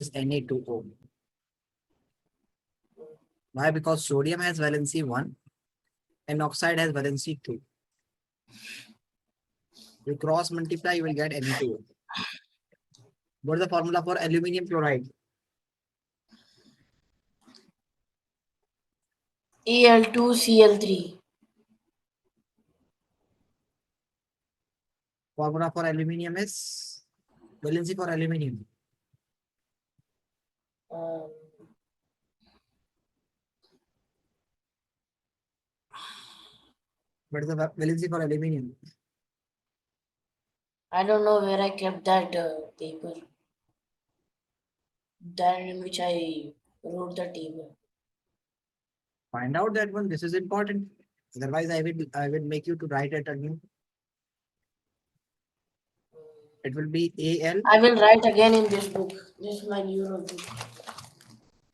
is Na2O. Why? Because sodium has valency 1 and oxide has valency 2. You cross multiply, you will get Na2O. What is the formula for aluminium chloride? Al2Cl3. Formula for aluminium is valency for aluminium. What is the valency for aluminium? I don't know where I kept that paper. That in which I wrote the table. Find out that one. This is important. Otherwise, I will make you to write it again. It will be Al. I will write again in this book. This is my new notebook.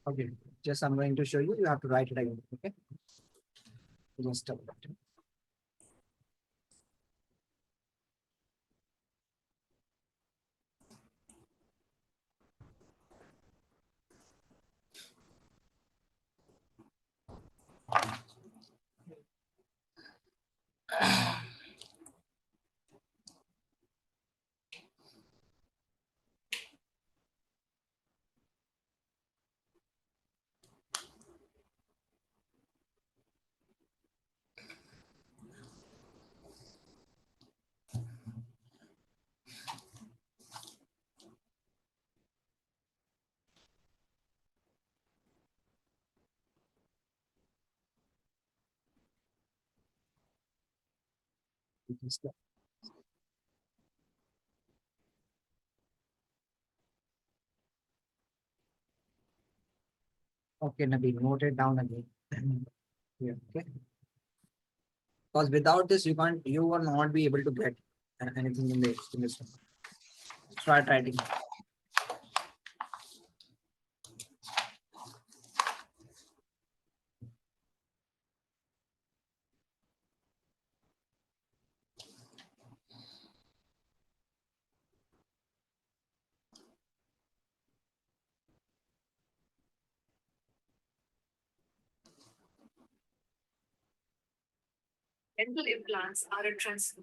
Okay. Just I'm going to show you. You have to write it again. Okay. Just stop it. Okay, Nabeel, note it down again. Yeah, okay. Because without this, you will not be able to get anything in this one. Start writing. Dental implants are a transfer.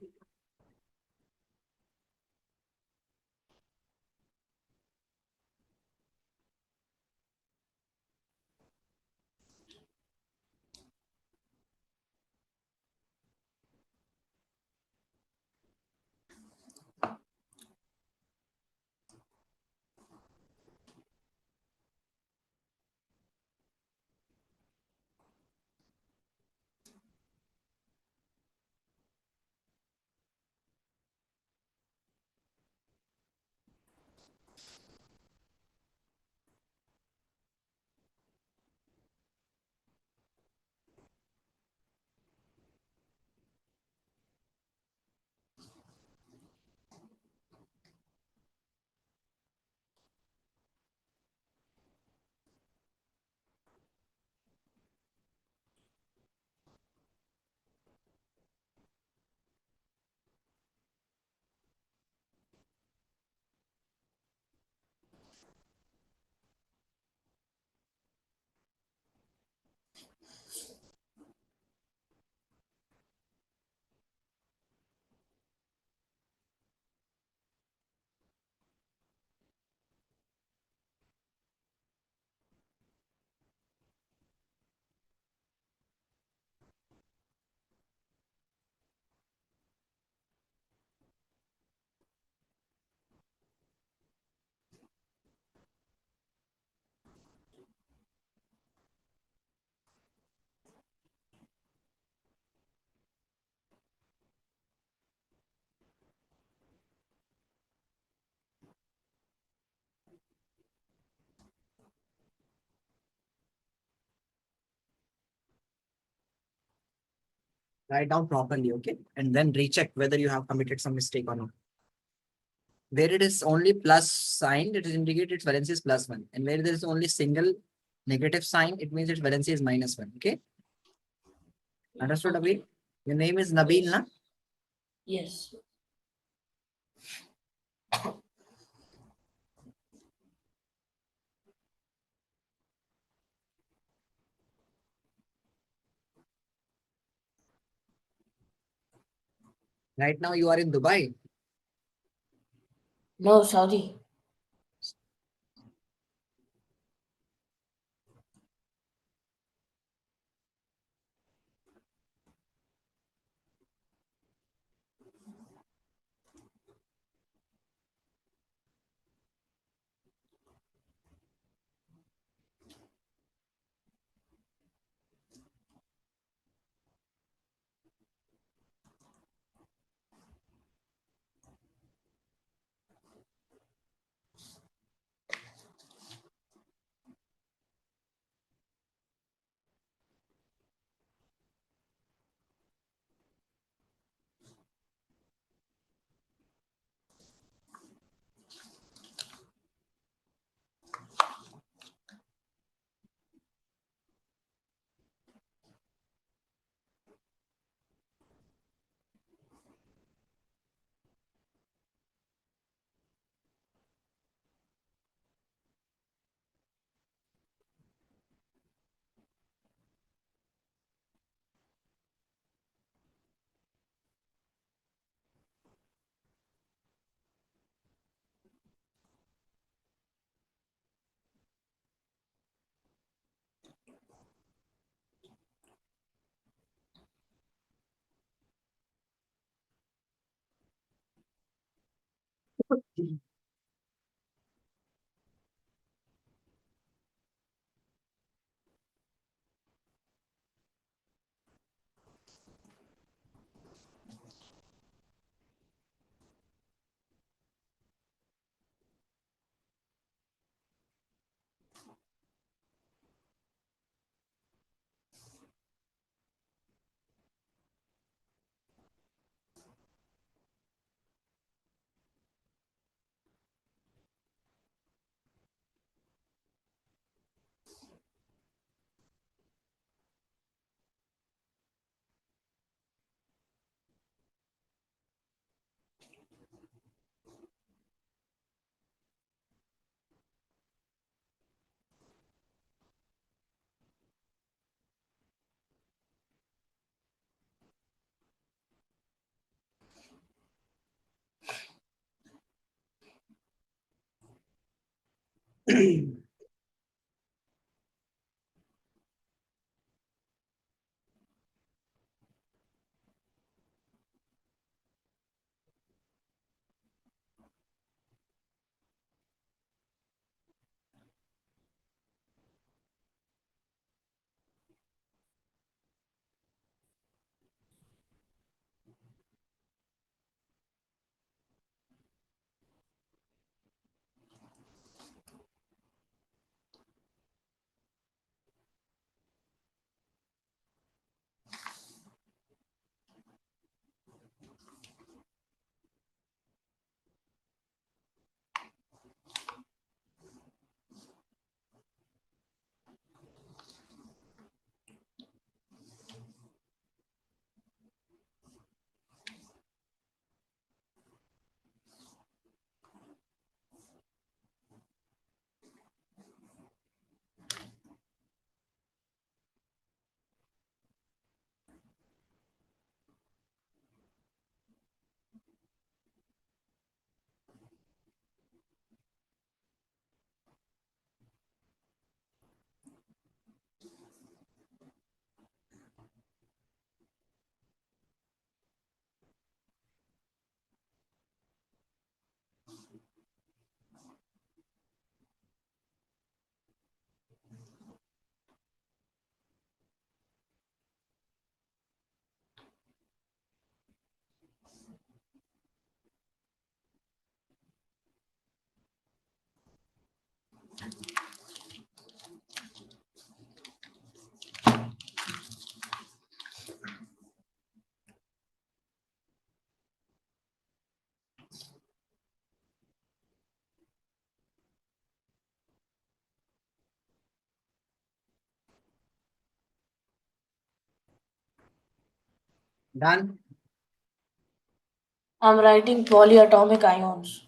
Write down properly, okay? And then recheck whether you have committed some mistake or not. Where it is only plus sign, it is indicated its valency is +1. And where there is only single negative sign, it means its valency is -1. Okay? Understood, Okay. Nabeel? Your name is Nabeel, Yes. na? Yes. Right now you are in Dubai. No, Saudi. Done. I'm writing polyatomic ions.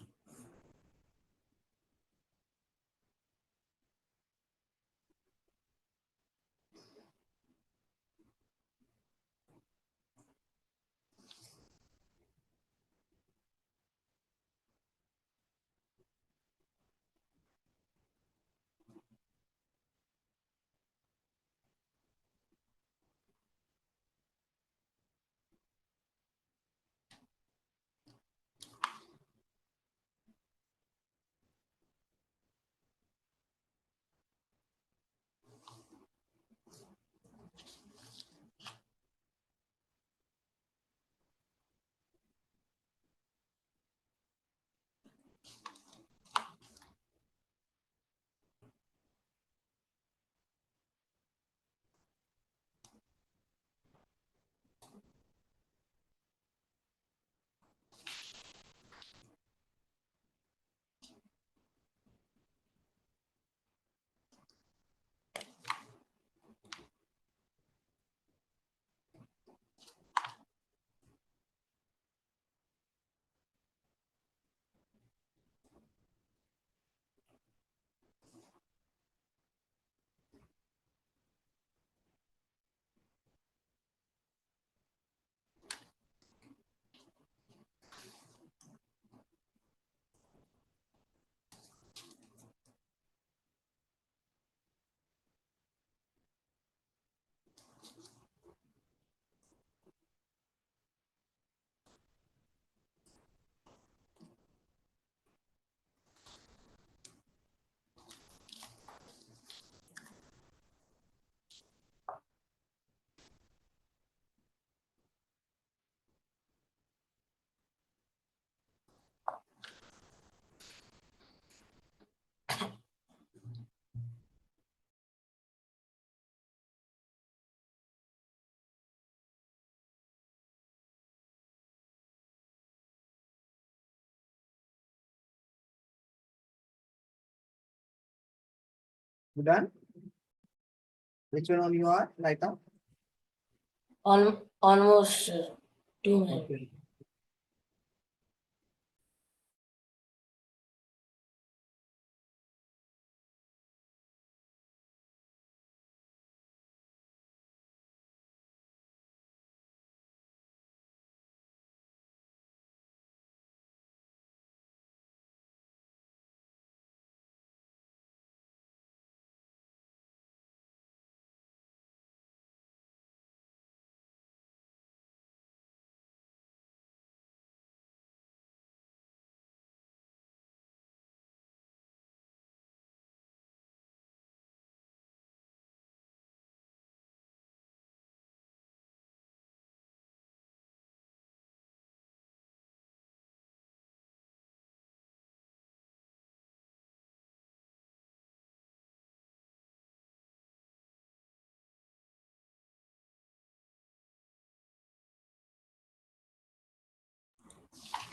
You done? Which one on you are right now? Almost 2 minutes. Okay.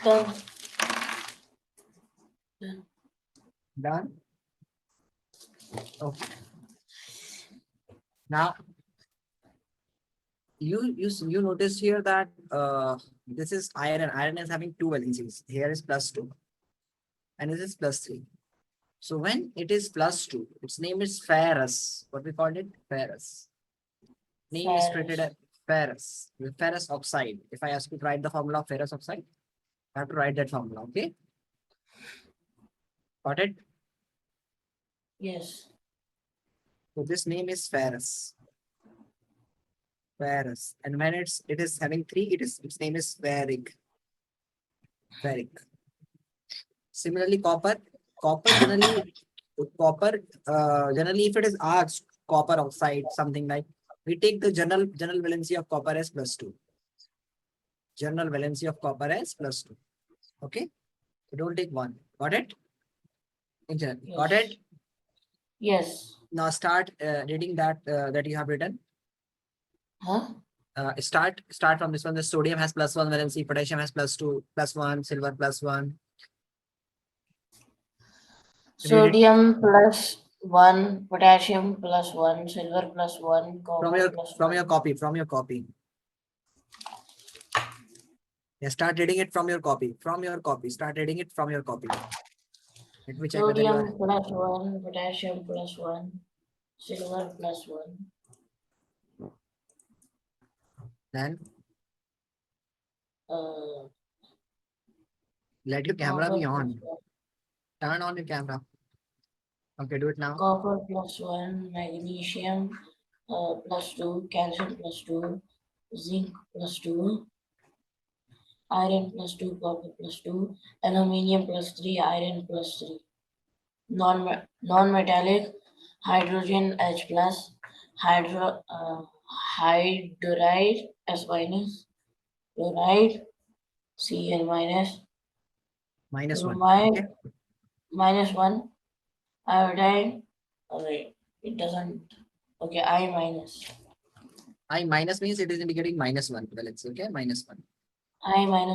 Done. Done. Done? Okay. Now you notice here that this is iron. Iron is having two valencies. Here is +2 and this is +3. So when it is +2, its name is ferrous. What we called it? Ferrous. Name is treated as ferrous. With ferrous oxide. If I ask you to write the formula of ferrous oxide, I have to write that formula. Okay? Got it? Yes. So this name is ferrous. Ferrous. And when it is having 3, its name is ferric. Ferric. Similarly, copper. Copper generally if it is asked copper oxide, something like, we take the general valency of copper as +2. General valency of copper as +2. Okay? So don't take 1. Got it? Yes. Got it? Yes. Now start reading that you have written. Huh? Start from this one. The sodium has +1 valency, potassium has +2, +1, silver +1. Sodium +1, potassium +1, silver +1, copper From your +1. copy. Yeah, start reading it from your copy. Start reading it from your copy. Let me check whether you are. Sodium +1, potassium +1, silver +1. Then Uh, let your camera copper be on. +1. Turn on your camera. Okay, do it now. Copper +1, magnesium +2, calcium +2, zinc +2, iron +2, copper +2, aluminium +3, iron +3. Non-metallic, hydrogen H+, hydride S-, chloride Cl-, -1. bromide Okay. -1, iodine. Oh wait, it doesn't. Okay, I-. I minus means it is indicating -1 valence. Okay, -1. I-1.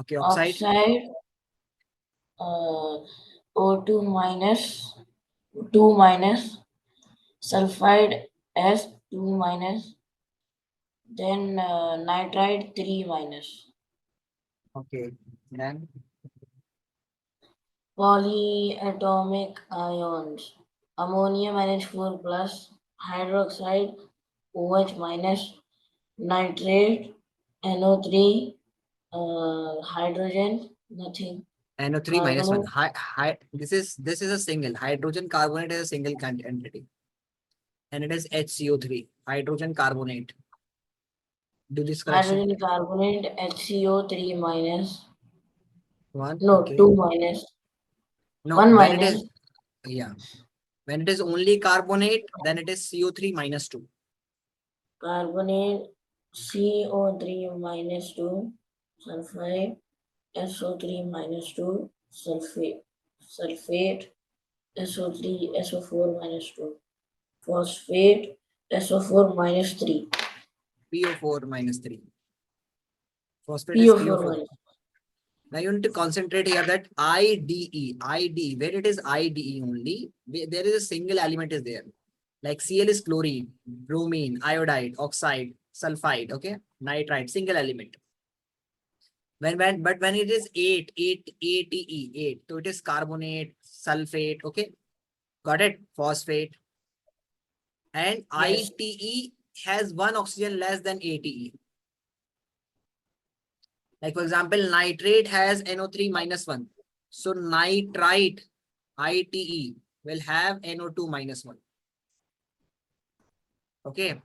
Okay, oxide. Oxide O2 minus, 2 minus, sulfide S, 2 minus, then nitride 3 minus. Okay. Then Polyatomic ions. Ammonium NH4 plus, hydroxide OH minus, nitrate NO3, hydrogen, nothing, NO3 -1. carbonate, This is a single. Hydrogen carbonate is a single entity. And it is HCO3, hydrogen carbonate. Do this correction. hydrogen carbonate HCO3 minus, 1. no, Okay. 2 minus, No, 1 when it minus, is, yeah. When it is only carbonate, then it is CO3 -2. carbonate CO3 minus 2, sulfide SO3 minus 2, sulfate SO3 SO4 minus 2, phosphate SO4 minus 3, PO4 -3. Phosphate is PO4 PO4. minus. Now you need to concentrate here that IDE, where it is IDE only, there is a single element is there. Like Cl is chlorine, bromine, iodide, oxide, sulfide, okay, nitrite, single element. But when it is 8, so it is carbonate, sulfate, okay, got it, phosphate, and Yes. ITE has one oxygen less than ATE. Like for example, nitrate has NO3 minus 1. So nitrite, ITE, will have NO2 minus 1. Okay.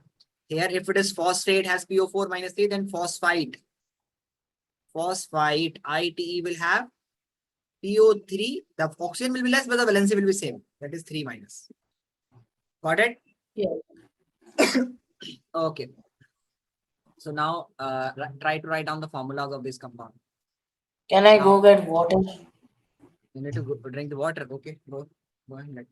Here, if it is phosphate has PO4 minus 3, then phosphite, ITE will have PO3. The oxygen will be less, but the valency will be same. That is 3 minus. Got it? Yes. Okay. So now try to write down the formulas of this compound. Can I Now, go get water? you need to go drink the water. Okay. Go ahead.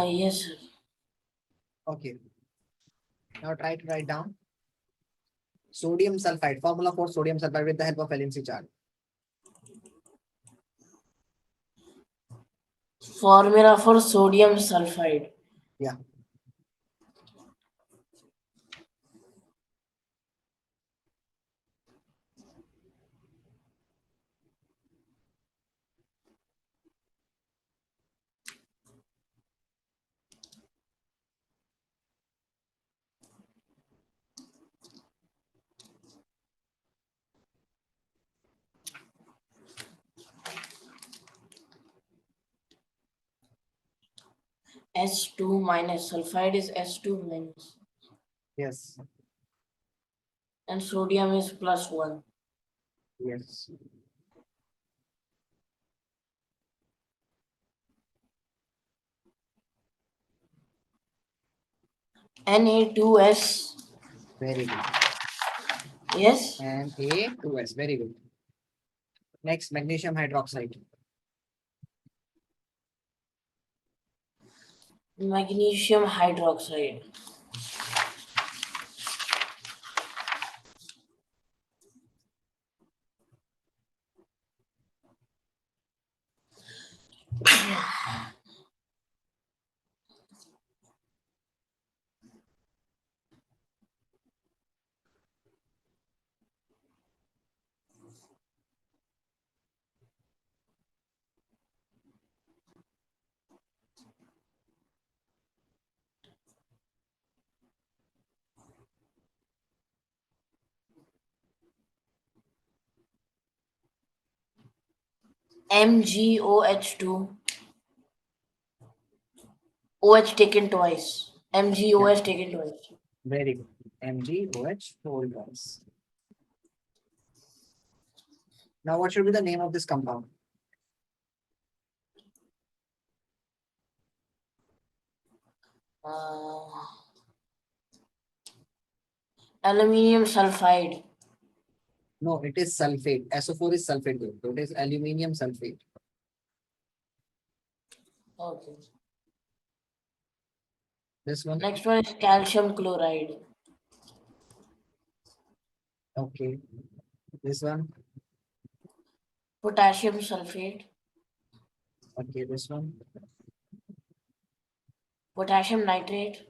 Yes, sir. Okay. Now try to write down sodium sulfide, formula for sodium sulfide with the help of valency chart. Formula for sodium sulfide. Yeah. S2 minus sulfide is S2 minus. Yes. And sodium is plus 1. Yes. Na2S. Very good. Yes. And A2S. Very good. Next, magnesium hydroxide. Magnesium hydroxide. MgOH2. OH taken twice. MgOH taken twice. Very good. MgOH whole twice. Now, what should be the name of this compound? Aluminium sulfide. No, it is sulfate. SO4 is sulfate group. So it is aluminium sulfate. Okay. This one. Next one is calcium chloride. Okay. This one. Potassium sulfate. Okay. This one. Potassium nitrate.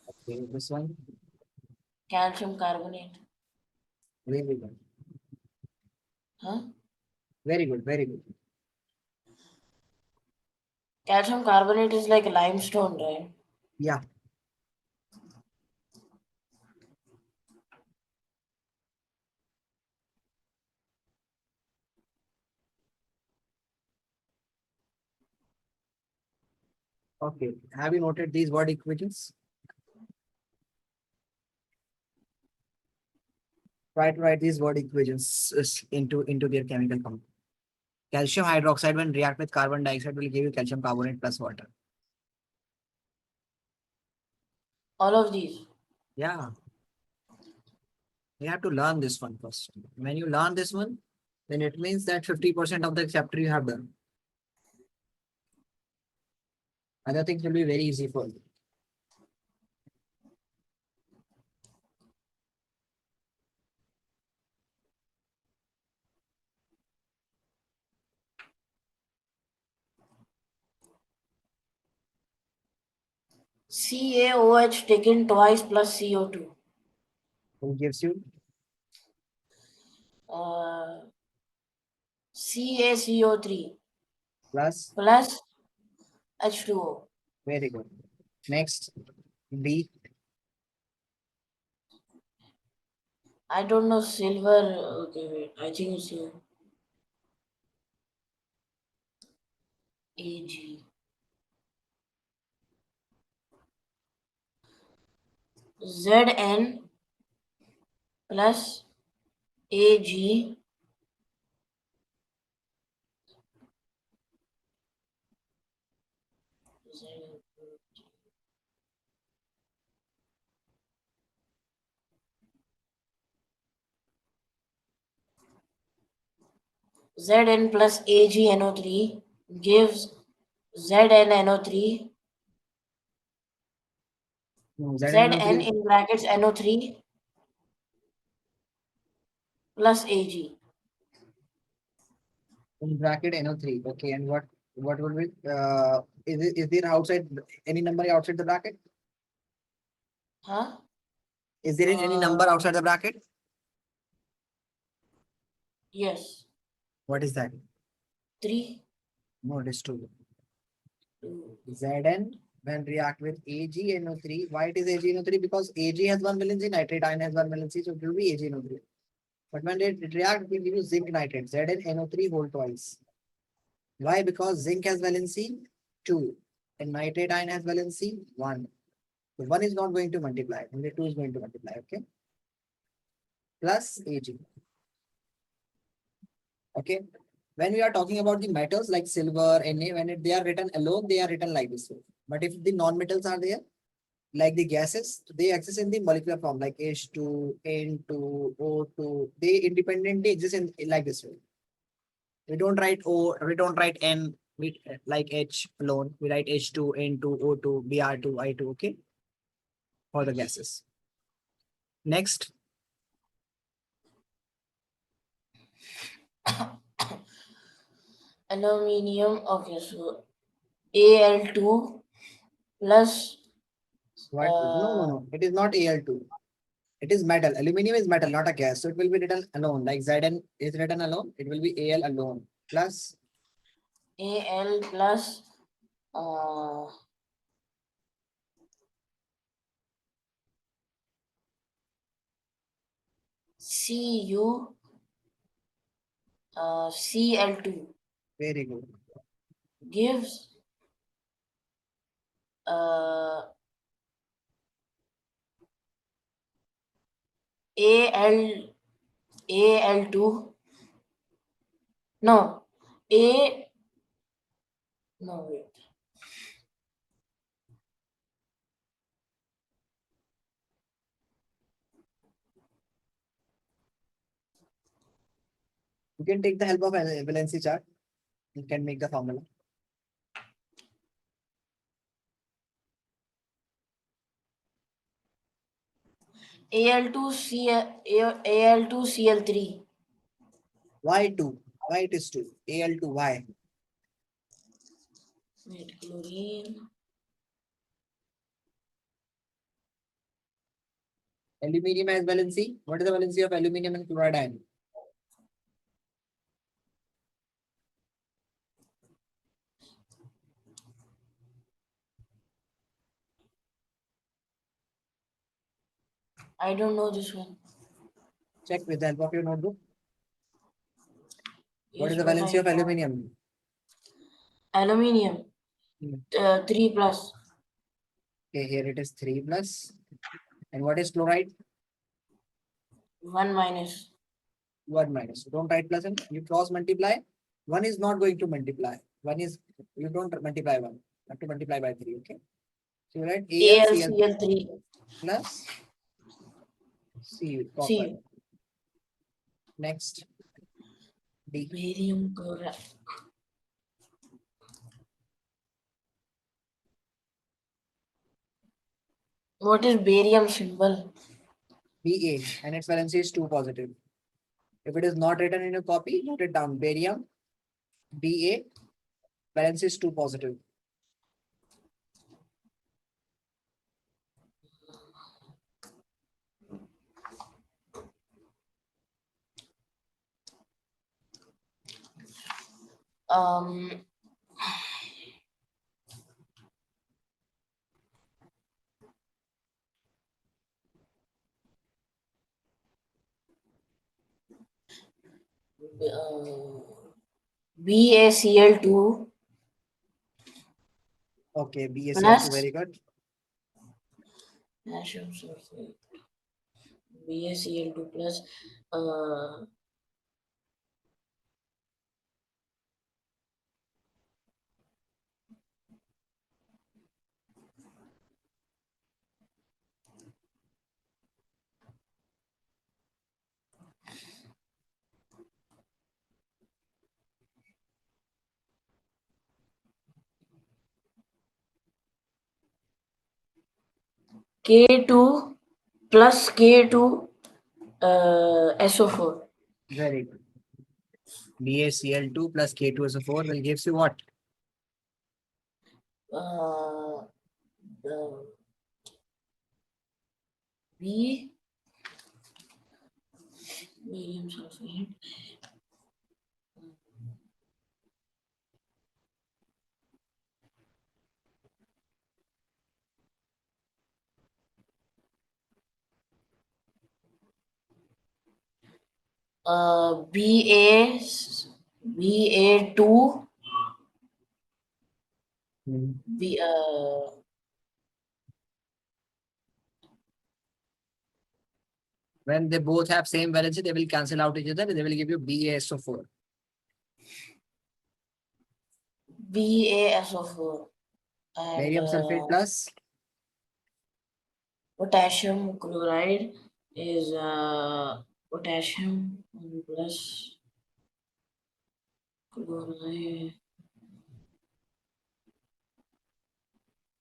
Okay. This one. Calcium carbonate. Very good. Huh? Very good. Very good. Calcium carbonate is like limestone, right? Yeah. Okay. Have you noted these word equations? Try to write these word equations into their chemical compound. Calcium hydroxide when react with carbon dioxide will give you calcium carbonate plus water. All of these. Yeah. You have to learn this one first. When you learn this one, then it means that 50% of the chapter you have done. Other things will be very easy for you. CaOH taken twice plus CO2. Who gives you? CaCO3 Plus. plus H2O. Very good. Next, B. I don't know silver. Okay, wait. I think it's here. Ag. Zn plus Ag. Zn plus AgNO3 gives ZnNO3. No, Zn ZnO3 in brackets NO3 plus Ag. in bracket NO3. Okay, and what would be is there outside any number outside the bracket? Huh? Is there any number outside the bracket? Yes. What is that? 3. No, it is 2. 2. Zn when react with AgNO3. Why it is AgNO3? Because Ag has 1 valency, nitrate ion has 1 valency, so it will be AgNO3. But when it react, it will give you zinc nitrate, ZnNO3 whole twice. Why? Because zinc has valency 2 and nitrate ion has valency 1. So 1 is not going to multiply, only 2 is going to multiply, okay? Plus Ag. Okay. When we are talking about the metals like silver, Na, they are written alone, they are written like this way. But if the non-metals are there, like the gases, they exist in the molecular form like H2, N2, O2. They independently exist in like this way. We don't write O, we don't write N like H alone. We write H2, N2, O2, Br2, I2, okay? For the gases. Next, Aluminium. Okay, so Al2 plus. what? No. It is not Al2. It is metal. Aluminium is metal, not a gas. So it will be written alone. Like Zn is written alone. It will be Al alone. Plus Al plus Cu Cl2. Very good. gives uh, AL AL2 no A no wait You can take the help of a valency chart. You can make the formula. AL2CL3 Why 2? Why it is 2? Al2, why? wait chlorine Aluminium has valency. What is the valency of aluminium and chloride ion? I don't know this one. Check with the help of your notebook. What is Yes, the but valency I of aluminium? aluminium Hmm. 3 plus Okay, here it is 3 plus. And what is chloride? 1 minus 1 minus. Don't write plus and you cross multiply. 1 is not going to multiply. 1 is, you don't multiply 1. You have to multiply by 3. Okay. So you write AlCl AlCl3 plus Cu copper. C Next, D. barium chloride. What is barium symbol? Ba, and its valency is 2 positive. If it is not written in your copy, note it down. Barium, Ba, valency is 2 positive. Um, BaCl2 Okay, BaCl2, plus very good. potassium sulfate. BaCl2 plus uh, K2 plus K2 SO4. Very good. BaCl2 plus K2SO4 will gives you what? The B barium sulfate. BA2 Hmm. B When they both have same valency, they will cancel out each other. They will give you BaSO4. BaSO4 and Barium sulfate plus potassium chloride is potassium plus chloride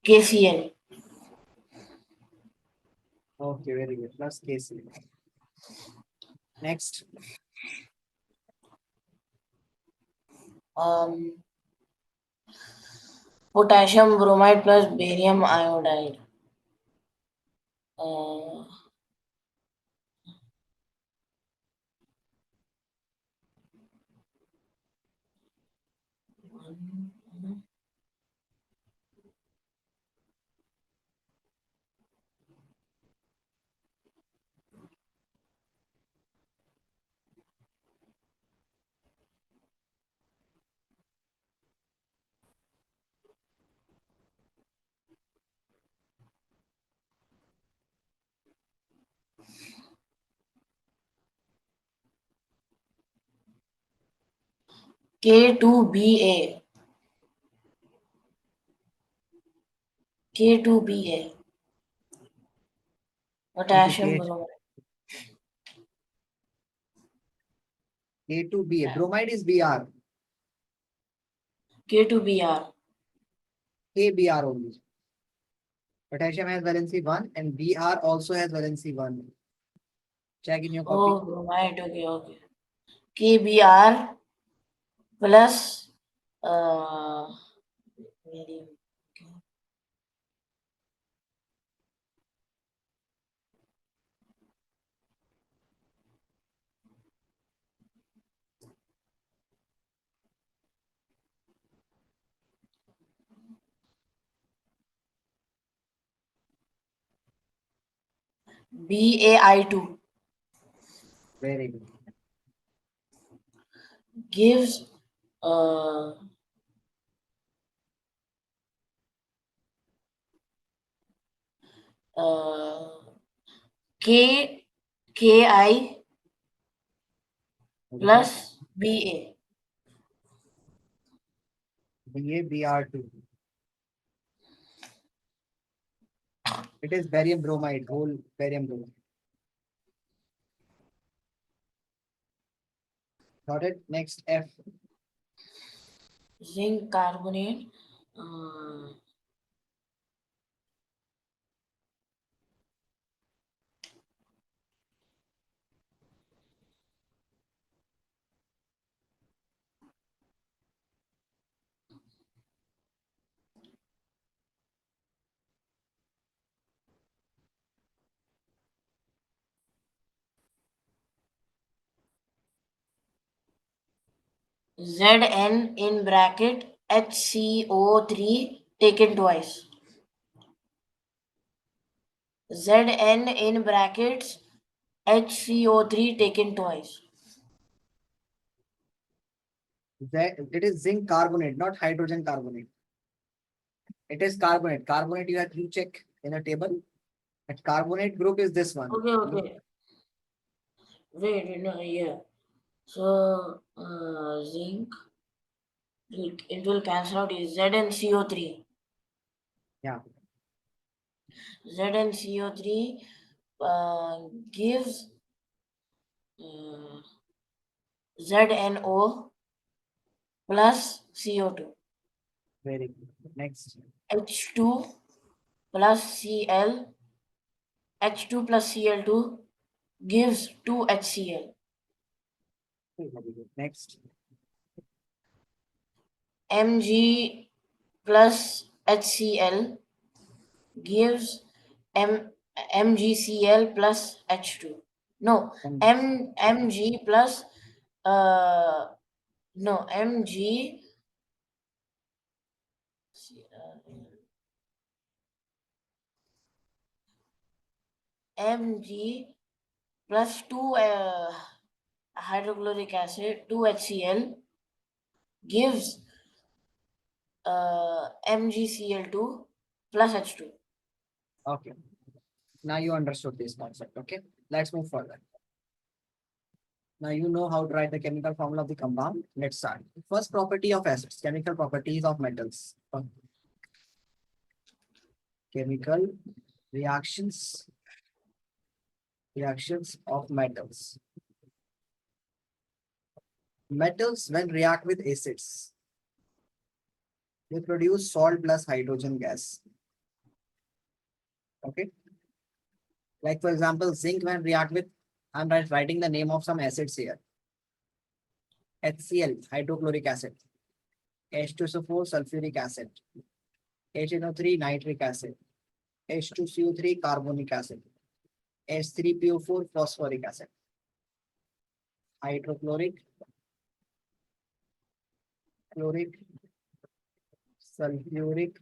KCl. okay, very good. Plus Kc. Next, Um, potassium bromide plus barium iodide. Uh, K2BA. K2BA. Potassium K, bromide. K2BA. Bromide is Br. K2BR. KBr only. Potassium has valency 1 and Br also has valency 1. Check in your copy. Oh, bromide. Okay. KBR plus medium. Okay. BAI2 Very good. gives uh, uh, K KI Very good. plus BA. Br2. It is barium bromide, whole barium bromide. Got it? Next F. Zinc carbonate. Uh, Zn in bracket HCO3 taken twice. Zn in brackets HCO3 taken twice. It is zinc carbonate, not hydrogen carbonate. It is carbonate. Carbonate you have to check in a table. That carbonate group is this one. Okay. Wait, no, yeah. So zinc, it will cancel out is ZnCO3. Yeah. ZnCO3 gives uh, ZNO plus CO2. Very good. Next. H2 plus Cl. H2 plus Cl2 gives 2HCl. Very good. Next. Mg plus HCl gives MgCl plus H2. No, And Mg plus no Mg Mg plus 2 hydrochloric acid 2HCl gives MgCl2 plus H2. okay. Now you understood this concept. Okay. Let's move further. Now you know how to write the chemical formula of the compound. Let's start. First property of acids, chemical properties of metals. Chemical reactions, reactions of metals. Metals, when react with acids, they produce salt plus hydrogen gas. Okay. Like for example, zinc when react with, I'm writing the name of some acids here. HCl, hydrochloric acid. H2SO4, sulfuric acid. HNO3, nitric acid. H2CO3, carbonic acid. H3PO4, phosphoric acid. Hydrochloric, chloric, sulfuric,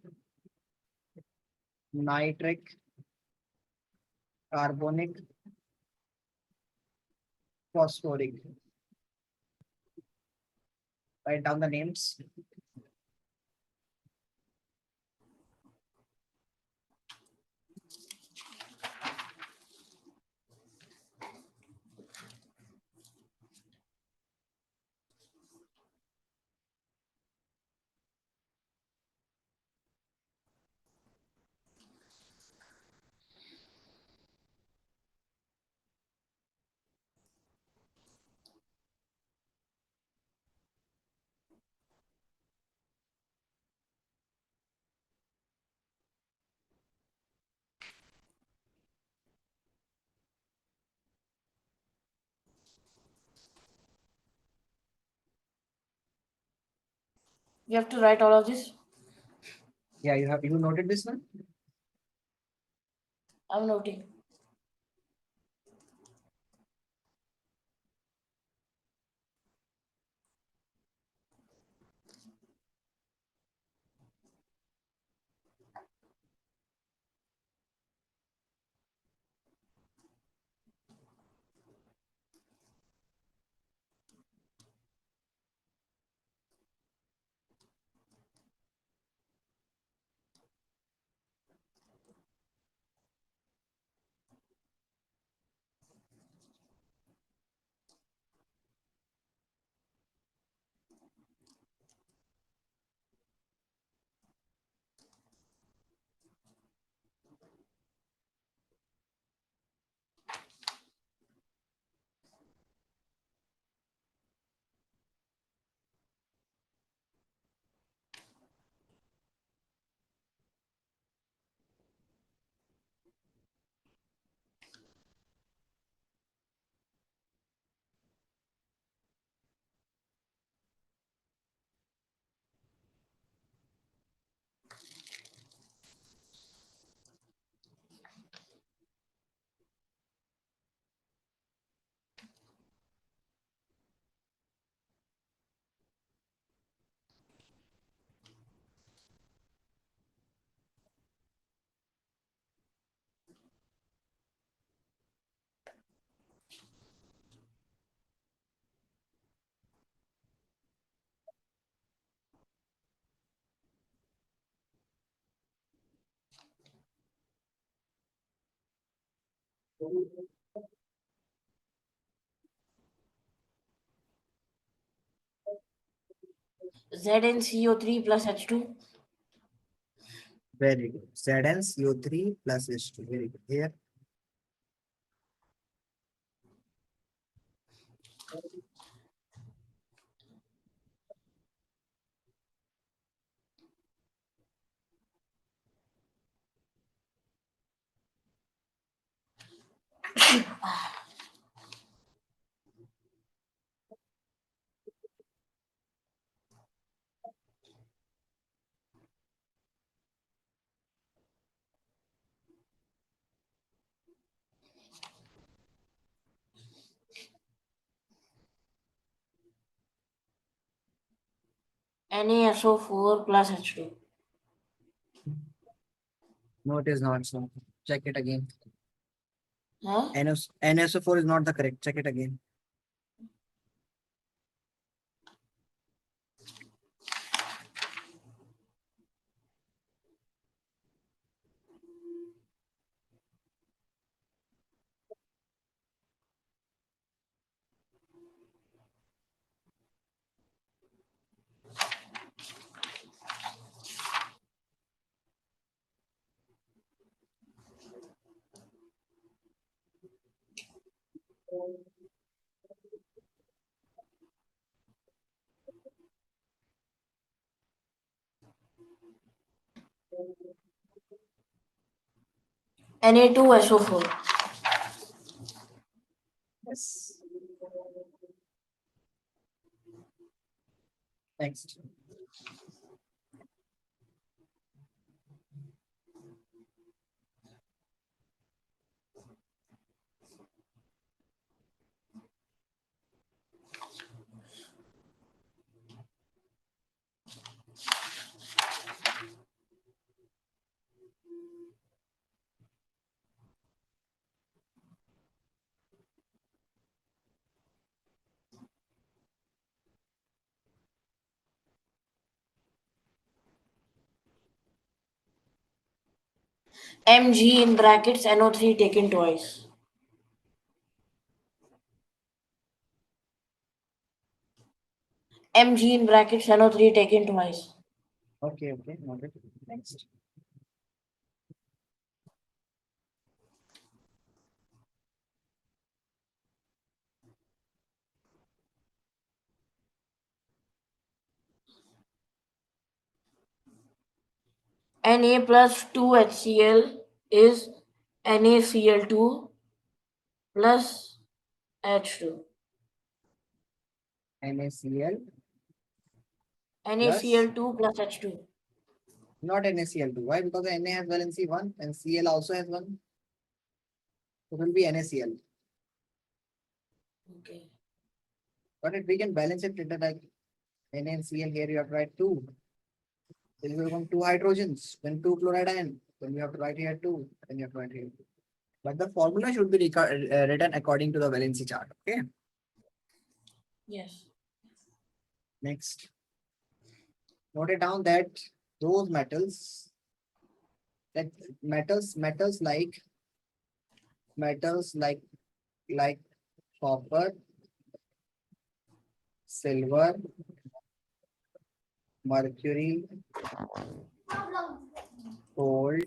nitric, carbonic, phosphoric. Write down the names. You have to write all of this. Yeah, you noted this one? I'm noting. ZnCO3 plus H2. Very good. ZnCO3 plus H2. Very good. Here. NaSO4 plus H2. No, it is not so. Check it again. Huh? NSO4 is not the correct. Check it again. Na2SO4. Yes. Next. Mg in brackets NO3 taken twice. Mg in brackets NO3 taken twice. Okay, okay. Noted. Next. Na plus 2HCl is NaCl2 plus H2. NaCl NaCl2 plus H2. Not NaCl2. Why? Because the Na has valency 1 and Cl also has 1. So it will be NaCl. Okay. But if we can balance it with the like Na and Cl here, you have to write 2. Then you will come 2 hydrogens, then 2 chloride ion. Then you have to write here 2. Then you have to write here 2. But the formula should be written according to the valency chart. Okay. Yes. Next. Note it down that those metals, that metals like copper, silver, mercury, gold,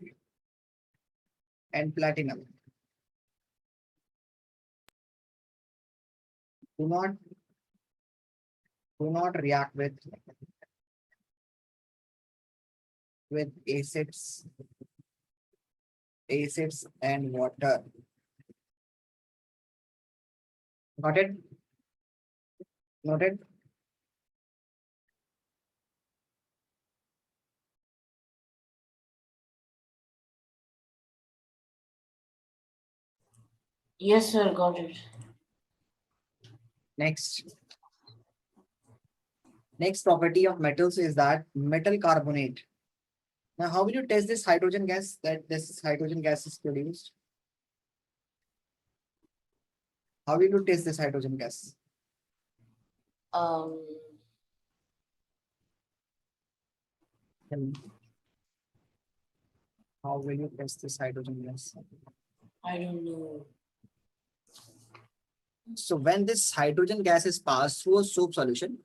and platinum do not react with acids and water. Noted? Noted? Yes, sir. Got it. Next. Next property of metals is that metal carbonate. Now, how will you test this hydrogen gas, that this hydrogen gas is produced? How will you test this hydrogen gas? Um, Tell me. How will you test this hydrogen gas? I don't know. So when this hydrogen gas is passed through a soap solution,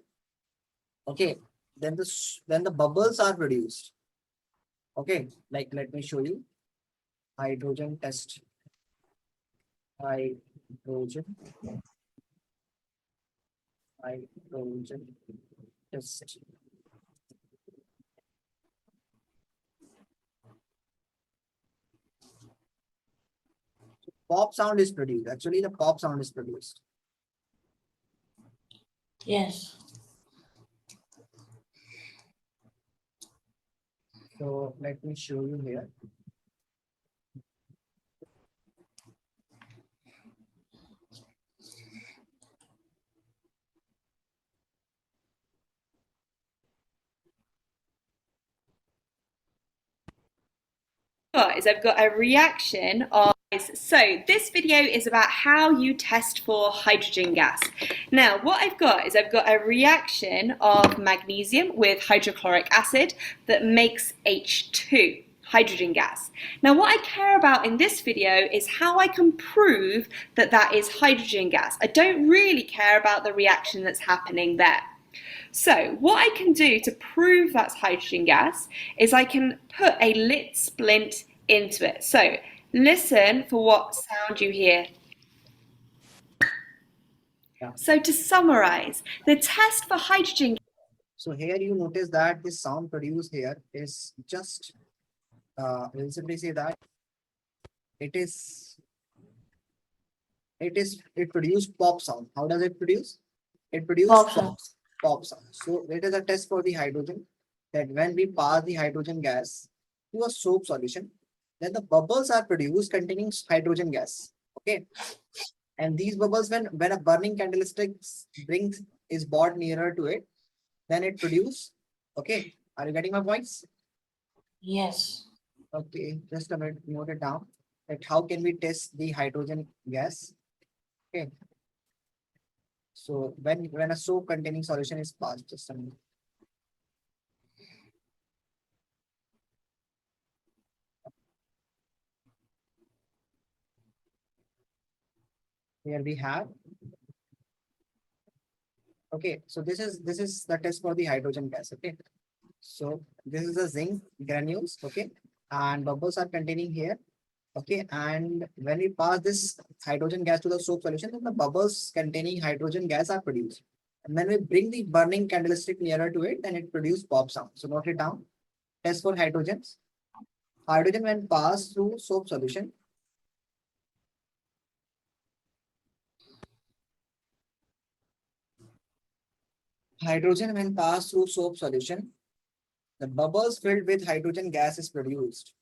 okay, then the bubbles are produced. Okay, like let me show you. Hydrogen test. Hydrogen. Hydrogen test. Pop sound is produced. Actually, the pop sound is produced. Yes. So let me show you here. Is I've got a reaction of, so this video is about how you test for hydrogen gas. Now what I've got is I've got a reaction of magnesium with hydrochloric acid that makes H2 hydrogen gas. Now what I care about in this video is how I can prove that that is hydrogen gas. I don't really care about the reaction that's happening there. So what I can do to prove that's hydrogen gas is I can put a lit splint into it. So listen for what sound you hear. Yeah. So to summarize, the test for hydrogen. So here you notice that this sound produced here is just, we'll simply say that it produced pop sound. How does it produce? It produces Pop sound. pop sound. So it is a test for the hydrogen, that when we pass the hydrogen gas to a soap solution, then the bubbles are produced containing hydrogen gas. Okay. And these bubbles, when a burning candlestick is brought nearer to it, then it produces. Okay. Are you getting my points? Yes. Okay. Just a minute. Note it down. That how can we test the hydrogen gas? Okay. So when a soap containing solution is passed, just a minute. Here we have. Okay, so this is the test for the hydrogen gas. Okay, so this is the zinc granules. Okay, and bubbles are containing here. Okay, and when we pass this hydrogen gas to the soap solution, then the bubbles containing hydrogen gas are produced. And when we bring the burning candlestick nearer to it, then it produces pop sound. So note it down. Test for hydrogens. Hydrogen when passed through soap solution. Hydrogen when passed through soap solution, the bubbles filled with hydrogen gas is produced.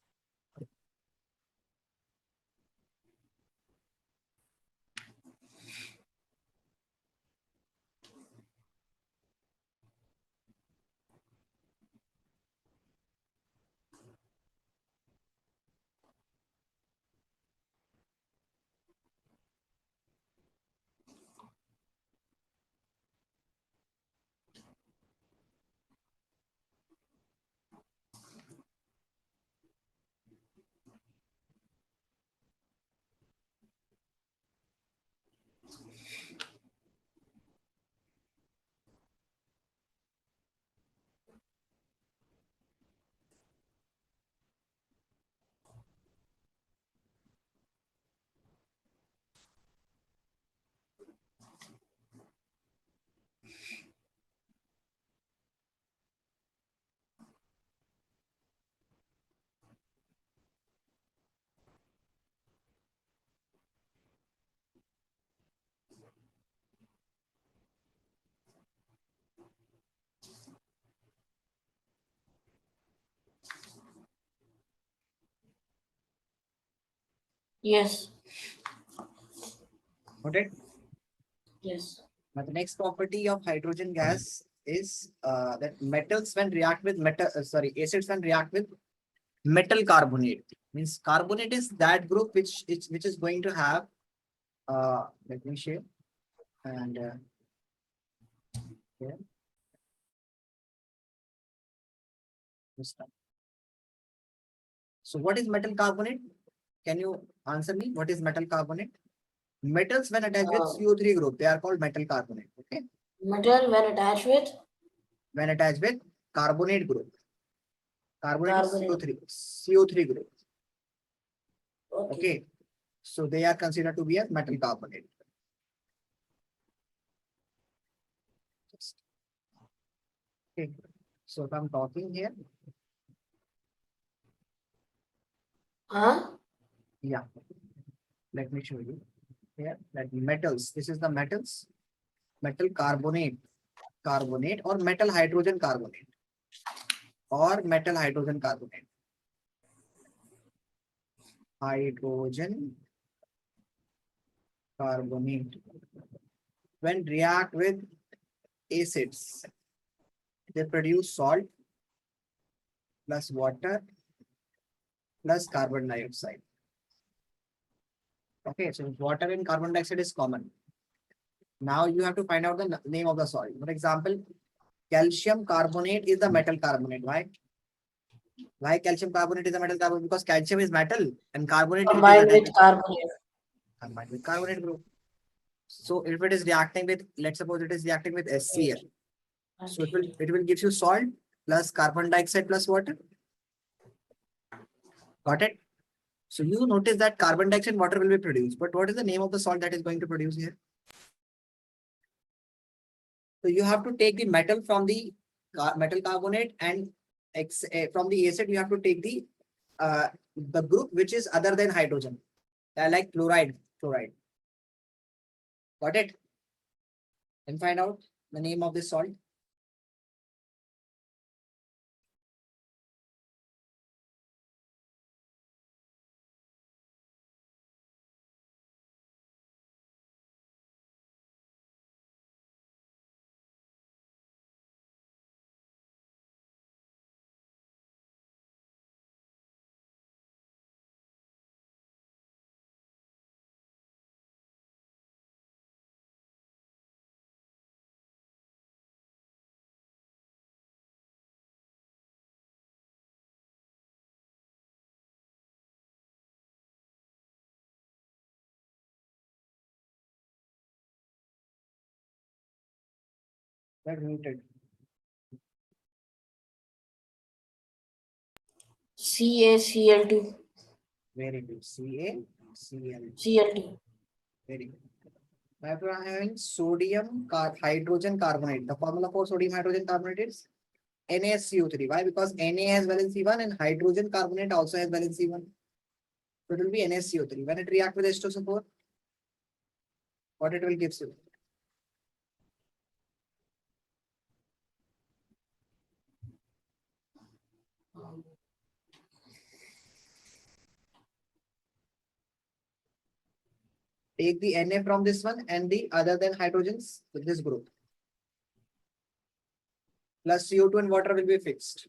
Yes. Noted? Yes. Now the next property of hydrogen gas is that metals when react with acids when react with metal carbonate. Means carbonate is that group which is going to have let me share and here. This time. So what is metal carbonate? Can you answer me? What is metal carbonate? Metals when attached with Uh, CO3 group, they are called metal carbonate. Okay. Metal when attached with When attached with carbonate group. Carbonate is carbonate. CO3 group. Okay. Okay. So they are considered to be a metal carbonate. Okay. So if I'm talking here, Huh? yeah, let me show you here that metals. This is the metals, metal carbonate, or metal hydrogen carbonate, hydrogen carbonate. When react with acids, they produce salt plus water plus carbon dioxide. Okay, so water and carbon dioxide is common. Now you have to find out the name of the salt. For example, calcium carbonate is the metal carbonate. Why? Why calcium carbonate is a metal carbonate? Because calcium is metal and carbonate group is a Combined with metal carbonate. combined with carbonate group. So if it is reacting with, let's suppose it is reacting with HCl. So it will give you salt plus carbon dioxide plus water. Got it? So you notice that carbon dioxide and water will be produced. But what is the name of the salt that is going to produce here? So you have to take the metal from the metal carbonate and from the acid you have to take the group which is other than hydrogen. Like chloride. Got it? And find out the name of this salt. That muted. CaCl2. Very good. CaCl. Cl2. Very good. Now if you are having hydrogen carbonate, the formula for sodium hydrogen carbonate is NaSCO3. Why? Because Na has valency 1 and hydrogen carbonate also has valency 1. So it will be NaSCO3. When it reacts with H2SO4, what it will give you? take the Na from this one and the other than hydrogens with this group. Plus CO2 and water will be fixed.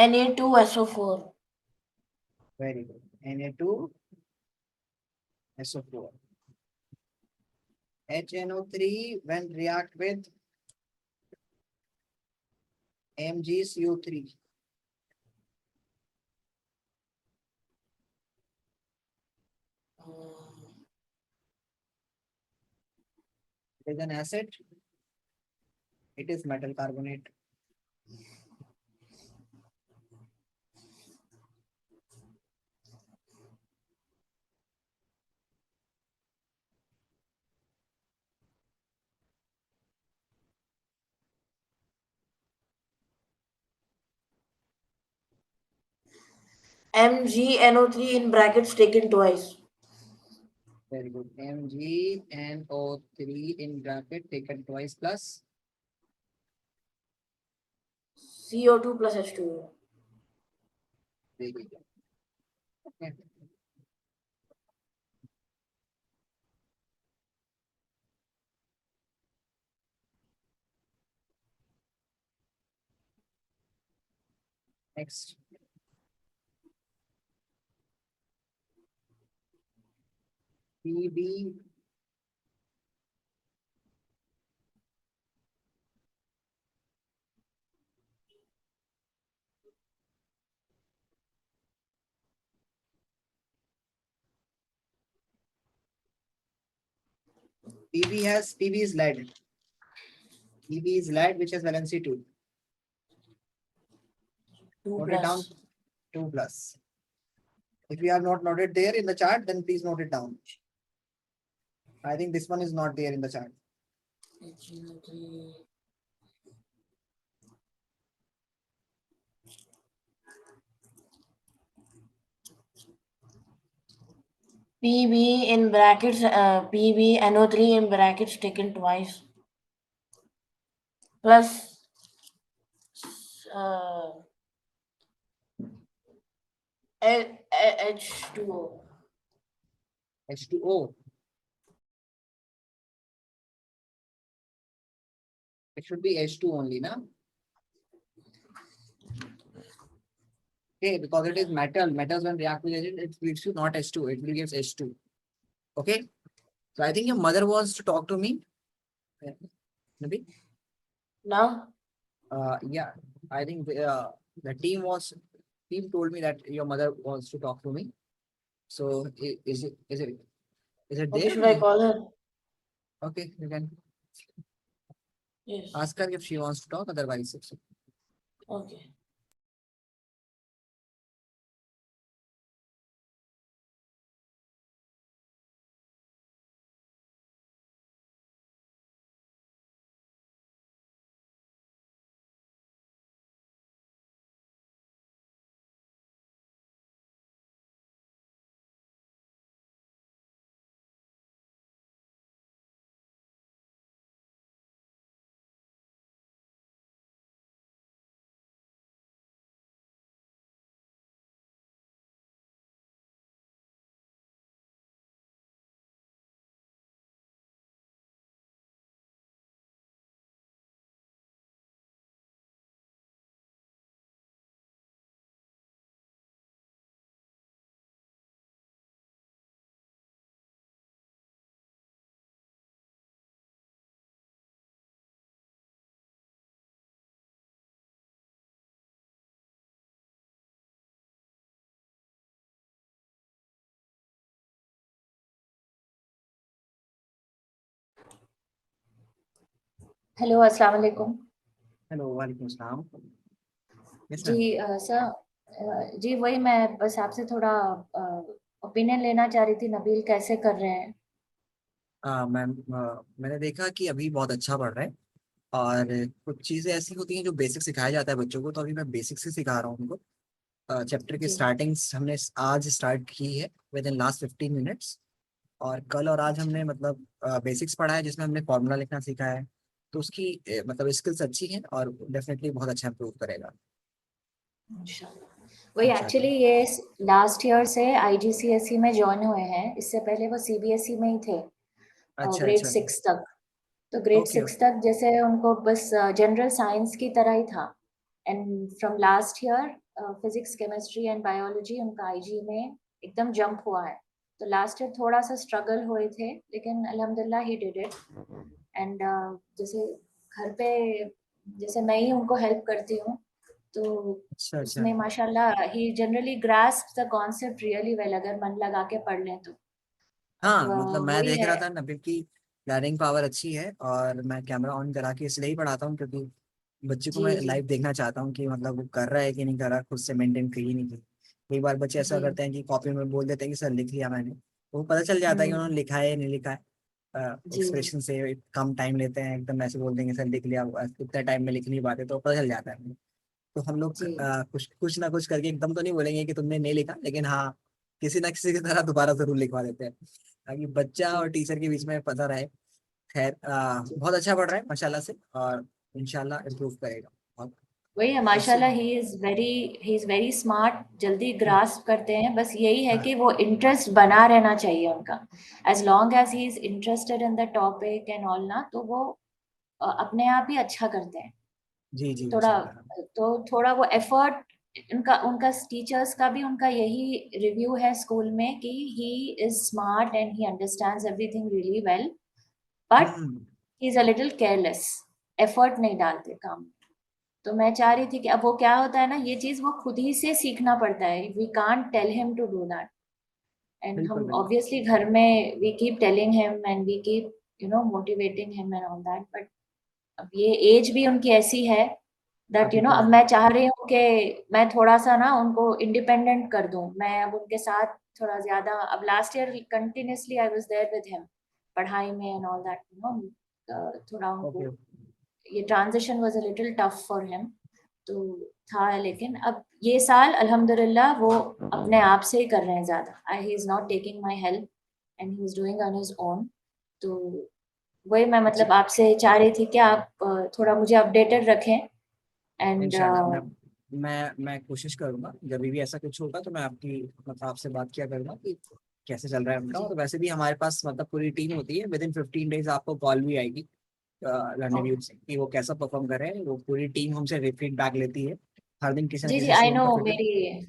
Na2SO4. Very good. Na2SO4. HNO3 when react with MgCO3. It is an acid. It is metal carbonate. MgNO3 in brackets taken twice. Very good. MgNO3 in bracket taken twice plus CO2 plus H2O. very good. Okay. Next. PB PB is lead. PB is lead which has valency 2. 2 Note it down. plus. 2 plus. If you have not noted there in the chart, then please note it down. I think this one is not there in the chart. HNO3. PB in brackets, PbNO3 in brackets taken twice. Plus H2O. H2O. It should be H2 only, na? Okay, because it is metal. Metals when react with acid, it gives you not H2, it will give H2. Okay. So I think your mother wants to talk to me. Maybe. Now? Yeah, I think the team told me that your mother wants to talk to me. So is it Okay, there? should I call her? Okay, you can Yes. ask her if she wants to talk. Otherwise, it's Okay. Hello अस्सलाम वालेकुम। hello, walaikum assalam. Yes, जी ma'am. Sir जी वही मैं बस आपसे थोड़ा opinion लेना चाह रही थी, नबील कैसे कर रहे हैं। मैम मैंने देखा कि अभी बहुत अच्छा पढ़ रहा है और कुछ चीजें ऐसी होती हैं जो बेसिक सिखाया जाता है बच्चों को, तो अभी मैं बेसिक से सिखा रहा हूँ उनको। चैप्टर की जी स्टार्टिंग्स हमने आज स्टार्ट की है विद इन लास्ट 15 मिनट्स। और कल और आज अच्छा हमने मतलब बेसिक्स पढ़ा है, जिसमें हमने फॉर्मूला लिखना सीखा है। तो उसकी मतलब स्किल्स अच्छी हैं और डेफिनेटली बहुत अच्छा इंप्रूव करेगा इंशाल्लाह। वही इंशाल्लाह। एक्चुअली ये लास्ट ईयर से आईजीसीएसई में ज्वाइन हुए हैं, इससे पहले वो सीबीएसई में ही थे अच्छा ग्रेड अच्छा। 6 तक। तो ग्रेड ओके। 6 तक जैसे उनको बस जनरल साइंस की तरह ही था। And from last year physics chemistry and biology उनका आईजी में एकदम जंप हुआ है। तो लास्ट ईयर थोड़ा सा स्ट्रगल हुए थे, लेकिन अल्हम्दुलिल्लाह ही डिड इट। एंड जैसे घर पे जैसे मैं ही उनको हेल्प करती हूँ, तो अच्छा अच्छा। उसमें माशाल्लाह ही generally grasp the concept really well, अगर मन लगा के पढ़ लें तो। अब हाँ मतलब मैं वही देख है। रहा था नबील की लर्निंग पावर अच्छी है, और मैं कैमरा ऑन करा के इसलिए ही पढ़ाता हूँ क्योंकि बच्चे को जी मैं जी लाइव देखना चाहता हूँ कि मतलब वो कर रहा है कि नहीं कर रहा, खुद से मेंटेन की नहीं की। कई बार बच्चे ऐसा जी करते हैं कि कॉपी में बोल देते हैं कि सर लिख लिया मैंने, तो पता चल जाता है कि उन्होंने लिखा है नहीं लिखा है। जी एक्सप्रेशन से कम टाइम लेते हैं, एकदम ऐसे बोल देंगे सर लिख लिया, इतना टाइम में लिख नहीं पाते, तो पता चल जाता है। तो हम लोग जी कुछ कुछ ना कुछ करके एकदम तो नहीं बोलेंगे कि तुमने नहीं लिखा, लेकिन हाँ किसी ना किसी की तरह दोबारा जरूर लिखवा देते हैं, ताकि बच्चा जी और टीचर के बीच में पता रहे। खैर जी। बहुत अच्छा पढ़ रहा है माशाल्लाह से, और इंशाल्लाह इम्प्रूव करेगा बहुत। वही है उससे माशाल्लाह, ही इज वेरी स्मार्ट, जल्दी ग्रास्प करते हैं। बस यही है हाँ कि वो इंटरेस्ट बना रहना चाहिए उनका। As long as he is interested in the topic and all ना, तो वो अपने आप ही अच्छा करते हैं। जी जी थोड़ा इंशाल्लाह। तो थोड़ा वो एफर्ट उनका उनका टीचर्स का भी उनका यही रिव्यू है स्कूल में कि he is smart and he understands everything really well, but hmm. He is a little careless, effort नहीं डालते काम। तो मैं चाह रही थी कि अब वो क्या होता है ना, ये चीज वो खुद ही से सीखना पड़ता है। We can't tell him to do that. And बिल्कुल हम बिल्कुल। ऑब्वियसली घर में we keep telling him and we keep motivating him and all that, but अब ये एज भी उनकी ऐसी है दैट अभी तो अब मैं चाह रही हूँ कि मैं थोड़ा सा ना उनको इंडिपेंडेंट कर दूं। मैं अब उनके साथ थोड़ा ज्यादा, अब last year continuously I was there with him पढ़ाई में एंड ऑल दैट, थोड़ा ओके। उनको ये transition was a little tough for him, तो था। लेकिन अब ये साल अल्हम्दुलिल्लाह वो अपने आप से ही कर रहे हैं ज्यादा। ही is not taking my help and he is doing on his own. तो वही मैं अच्छा मतलब आपसे चाह रही थी कि आप थोड़ा मुझे अपडेटेड रखें। एंड इंशाल्लाह मैं कोशिश करूंगा, जब भी ऐसा कुछ होगा तो मैं आपकी मतलब आपसे बात किया करूंगा कि कैसे चल रहा है उनका। जी और वैसे भी हमारे पास मतलब पूरी टीम होती है, विद इन 15 डेज आपको कॉल भी आएगी लर्निंग ओके। से कि वो कैसा परफॉर्म कर रहे हैं। वो पूरी टीम हमसे फीडबैक लेती है हर दिन, किसी ना जी जी किसी आई स्टूडेंट नो। का फीडबैक। मेरी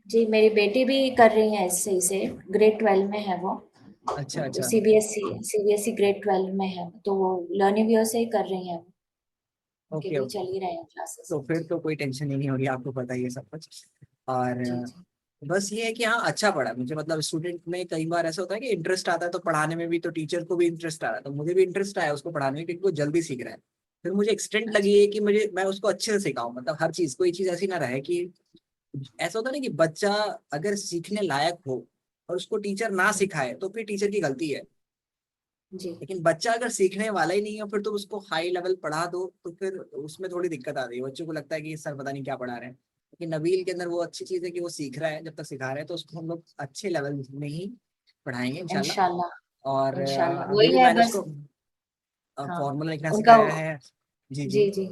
जी मेरी बेटी भी कर रही है इससे से, ग्रेड 12 में है वो। अच्छा तो अच्छा। सीबीएसई ग्रेड 12 में है, तो वो लर्निवियो से ही कर रही है। उनके ओके भी ओके। चल ही रहे हैं क्लासेस। तो फिर तो कोई टेंशन ही नहीं होगी, आपको पता ही है सब कुछ। और जी जी बस ये है कि हाँ अच्छा पढ़ा मुझे, मतलब स्टूडेंट में कई बार ऐसा होता है कि इंटरेस्ट आता है तो पढ़ाने में भी, तो टीचर को भी इंटरेस्ट आ रहा है, तो मुझे भी इंटरेस्ट आया उसको पढ़ाने में क्योंकि वो जल्दी सीख रहा है। फिर मुझे एक्सटेंट अच्छा लगी है कि मुझे मैं उसको अच्छे से सिखाऊं, मतलब हर चीज, कोई चीज ऐसी ना रहे कि ऐसा होता है ना कि बच्चा अगर सीखने लायक हो और उसको टीचर ना सिखाए तो फिर टीचर की गलती है। जी लेकिन बच्चा अगर सीखने वाला ही नहीं है फिर तो उसको हाई लेवल पढ़ा दो तो फिर उसमें थोड़ी दिक्कत आ रही है। बच्चों को लगता है कि सर पता नहीं क्या पढ़ा रहे हैं, लेकिन नबील के अंदर वो अच्छी चीज है कि वो सीख रहा है, जब तक सिखा रहे हैं तो उसको हम लोग अच्छे लेवल में ही पढ़ाएंगे इंशाल्लाह। इंशाल्लाह और इंशाल्लाह अभी वही भी है मैंने बस। उसको हाँ फॉर्मूला लिखना उनका सिखाया है। जी जी। जी जी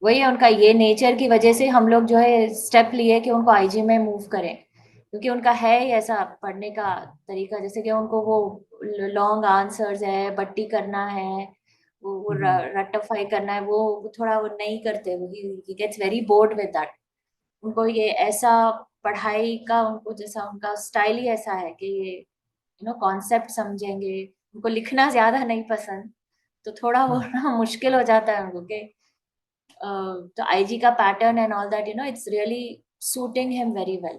वही है, उनका ये नेचर की वजह से हम लोग जो है स्टेप लिए कि उनको आईजी में मूव करें, क्योंकि उनका है ही ऐसा पढ़ने का तरीका। जैसे कि उनको वो लॉन्ग आंसर्स है, बट्टी करना है, वो हम्म। रट्टाफाई करना है, वो थोड़ा वो नहीं करते। वो he gets very bored with that. उनको ये ऐसा पढ़ाई का उनको जैसा उनका स्टाइल ही ऐसा है कि ये कॉन्सेप्ट समझेंगे। उनको लिखना ज्यादा नहीं पसंद, तो थोड़ा वो हाँ ना मुश्किल हो जाता है उनको कि तो आईजी का pattern and all that it's really suiting him very well.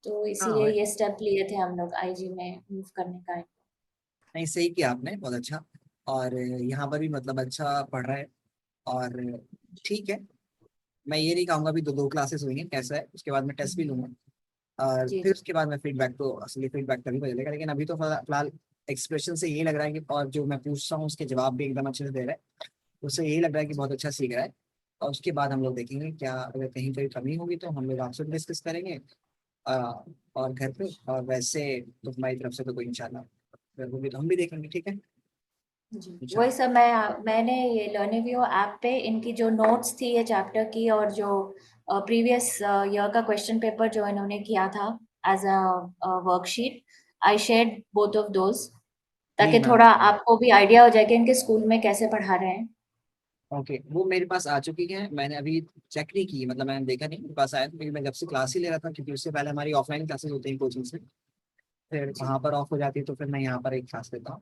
तो हाँ। इसीलिए ये स्टेप लिए थे हम लोग आईजी में मूव करने का। नहीं सही किया आपने, बहुत अच्छा। और यहाँ पर भी मतलब अच्छा पढ़ रहा है। और ठीक है, मैं ये नहीं कहूंगा अभी दो दो क्लासेस हुई हैं कैसा है, उसके बाद मैं टेस्ट भी लूंगा और जी फिर जी उसके बाद मैं फीडबैक, तो असली फीडबैक तभी मिलेगा। लेकिन अभी तो फिलहाल एक्सप्रेशन से यही लग रहा है कि, और जो मैं पूछता हूँ उसके जवाब भी एकदम अच्छे से दे रहा है, उससे यही लग रहा है कि बहुत अच्छा सीख रहा है। और उसके बाद हम लोग देखेंगे क्या अगर कहीं कोई कमी होगी तो हम लोग आपसे डिस्कस करेंगे अ, और घर पे, और वैसे तो हमारी तरफ से तो कोई इंशाल्लाह अगर होगी तो हम भी देखेंगे, ठीक है इंशाल्लाह। वही सब मैंने ये लर्निवियो ऐप पे इनकी जो नोट्स थी ये चैप्टर की और जो प्रीवियस ईयर का क्वेश्चन पेपर जो इन्होंने किया था as a worksheet, I shared both of those, ताकि जी मैम, थोड़ा आपको भी आइडिया हो जाए कि इनके स्कूल में कैसे पढ़ा रहे हैं। ओके वो मेरे पास आ चुकी है, मैंने अभी चेक नहीं की, मतलब मैंने देखा नहीं, मेरे पास आया था क्योंकि मैं जब से क्लास ही ले रहा था, क्योंकि उससे पहले हमारी ऑफलाइन क्लासेस होती हैं कोचिंग से, फिर जी वहाँ पर ऑफ हो जाती है तो फिर मैं यहाँ पर एक क्लास लेता हूँ।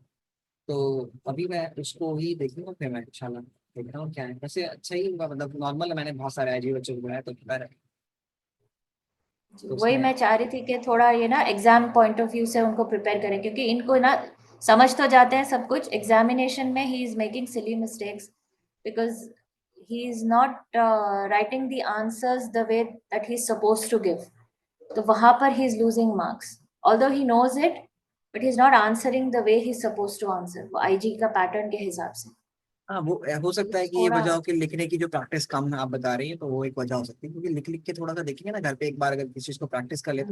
तो अभी मैं उसको ही देखूंगा, फिर मैं इंशाल्लाह देख रहा हूँ क्या है। वैसे अच्छा ही होगा, मतलब नॉर्मल मैंने बहुत सारे आईजी बच्चों को पढ़ाया तो बेहतर है। जी, तो वही उसमें मैं चाह रही थी कि थोड़ा ये ना एग्जाम पॉइंट ऑफ व्यू से उनको प्रिपेयर करें, क्योंकि इनको ना समझ तो जाते हैं सब कुछ, एग्जामिनेशन में he is making silly mistakes because he is not writing the answers the way that he is suppose to give, तो वहां पर he is losing marks although he knows it, but he is not answering the way he is suppose to answer, वो IG का pattern के हिसाब से। हाँ वो हो सकता है कि ये थोड़ा वजह हो कि लिखने की जो प्रैक्टिस कम है आप बता रही है, तो वो एक वजह हो सकती है, क्योंकि लिख लिख के थोड़ा सा देखेंगे ना घर पे, एक बार अगर किसी चीज को प्रैक्टिस कर ले तो